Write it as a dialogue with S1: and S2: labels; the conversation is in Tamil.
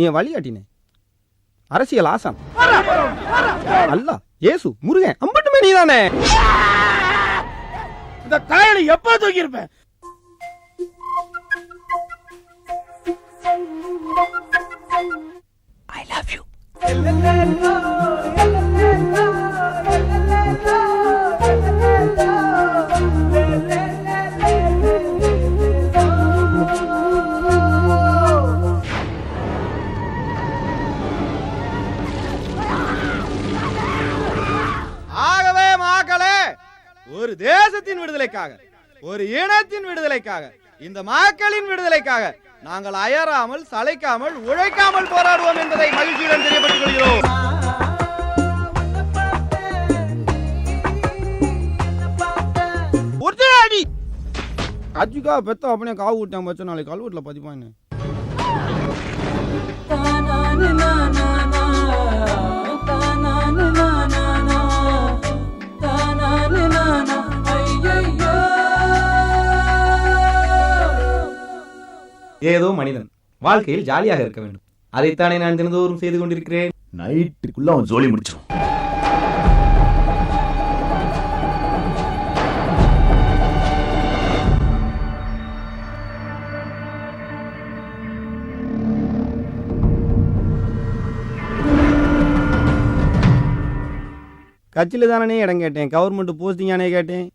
S1: நீ வழிகாட்டினே, அரசியல் ஆசான் அல்ல, ஏசு, முருகன், அம்பட்டுமே நீதானே.
S2: இந்த காயலை எப்ப தூக்கி இருப்பேன்.
S1: I love you. ஆகவே மக்களே, ஒரு தேசத்தின் விடுதலைக்காக, ஒரு இனத்தின் விடுதலைக்காக, இந்த மக்களின் விடுதலைக்காக நாங்கள் அயராமல், சளைக்காமல், உழைக்காமல் போராடுவோம் என்பதை மகிழ்ச்சியுடன் தெரியப்பட்டுக் கொள்கிறோம். அஜிக்கா பெத்த அப்படியே காவு விட்டான் பச்சை, நாளைக்கு கல்வெட்டில் பதிப்பான்னு. ஏதோ மனிதன் வாழ்க்கையில் ஜாலியாக இருக்க வேண்டும், அதைத்தானே நான் தினந்தோறும் செய்து கொண்டிருக்கிறேன்.
S3: நைட்டுக்குள்ள அவன் ஜோலி முடிச்சிடும்.
S1: கட்சியில் தானே இடம் கேட்டேன், கவர்மெண்ட் போஸ்டிங்கானே கேட்டேன்.